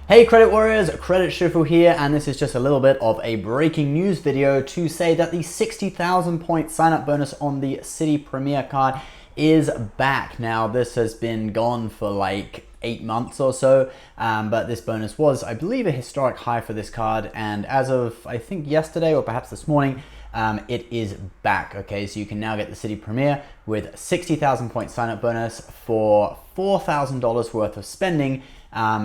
Hey Credit Warriors, Credit Shifu here, and this is just a little bit of a breaking news video to say that the 60,000 point sign up bonus on the Citi Premier card is back. Now this has been gone for like 8 months or so, but this bonus was, I believe, a historic high for this card, and as of I think yesterday or perhaps this morning, it is back. Okay, so you can now get the Citi Premier with 60,000 point sign up bonus for $4,000 worth of spending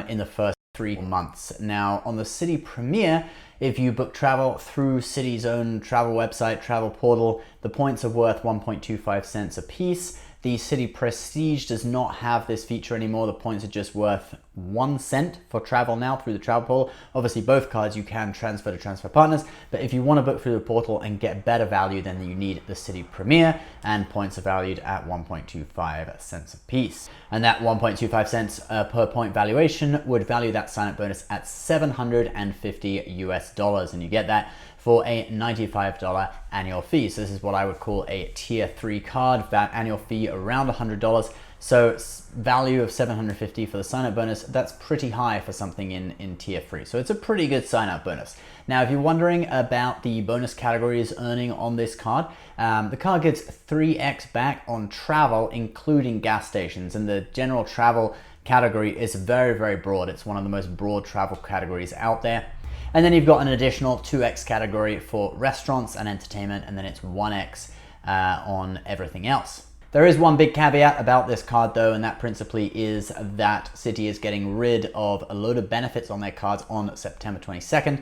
in the first 3 months. Now on the Citi Premier, if you book travel through Citi's own travel website, travel portal, the points are worth 1.25 cents a piece. The Citi Prestige does not have this feature anymore. The points are just worth 1 cent for travel now through the travel portal. Obviously both cards you can transfer to transfer partners, but if you want to book through the portal and get better value, then you need the Citi Premier, and points are valued at 1.25 cents a piece. And that 1.25 cents per point valuation would value that sign up bonus at $750 US, and you get that for a $95 annual fee. So this is what I would call a tier 3 card, that annual fee around $100. So value of $750 for the sign up bonus, that's pretty high for something in tier 3. So it's a pretty good sign up bonus. Now, if you're wondering about the bonus categories earning on this card, the card gives 3x back on travel, including gas stations, and the general travel category is very, very broad. It's one of the most broad travel categories out there. And then you've got an additional 2x category for restaurants and entertainment, and then it's 1x on everything else. There is one big caveat about this card though, and that principally is that Citi is getting rid of a load of benefits on their cards on September 22nd.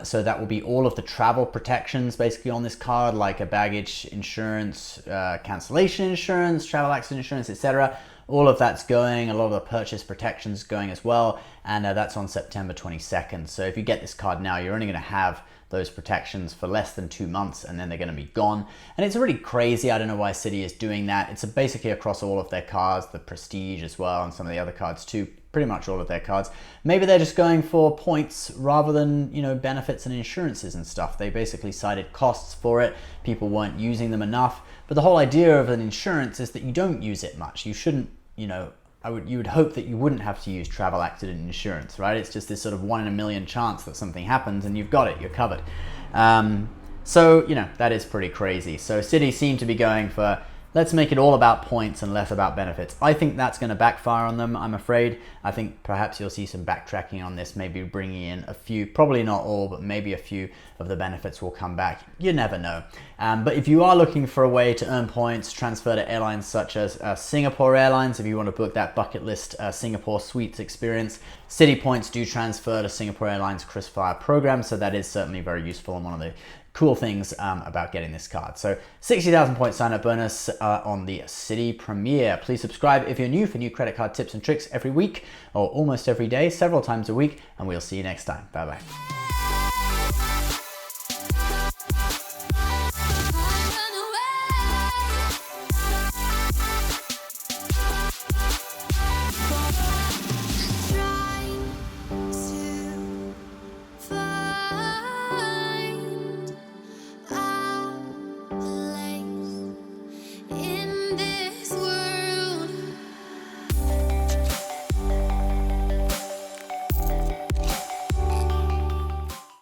So that will be all of the travel protections basically on this card, like a baggage insurance, cancellation insurance, travel accident insurance, etc. All of that's going, a lot of the purchase protections going as well, and that's on September 22nd. So if you get this card now, you're only going to have those protections for less than 2 months, and then they're going to be gone. And it's really crazy. I don't know why Citi is doing that. It's basically across all of their cards, the Prestige as well, and some of the other cards too, pretty much all of their cards. Maybe they're just going for points rather than, you know, benefits and insurances and stuff. They basically cited costs for it. People weren't using them enough. But the whole idea of an insurance is that you don't use it much. You shouldn't, you know, you would hope that you wouldn't have to use travel accident insurance, right? It's just this sort of 1 in a million chance that something happens and you've got it, you're covered. So, you know, that is pretty crazy. So Citi seem to be going for, let's make it all about points and less about benefits. I think that's going to backfire on them, I'm afraid. I think perhaps you'll see some backtracking on this, maybe bringing in a few, probably not all, but maybe a few of the benefits will come back. You never know. But if you are looking for a way to earn points, transfer to airlines such as Singapore Airlines, if you want to book that bucket list Singapore Suites experience, Citi points do transfer to Singapore Airlines KrisFlyer program, so that is certainly very useful and one of the cool things about getting this card. So 60,000 point sign up bonus on the Citi Premier. Please subscribe if you're new for new credit card tips and tricks every week or almost every day, several times a week, and we'll see you next time. Bye bye.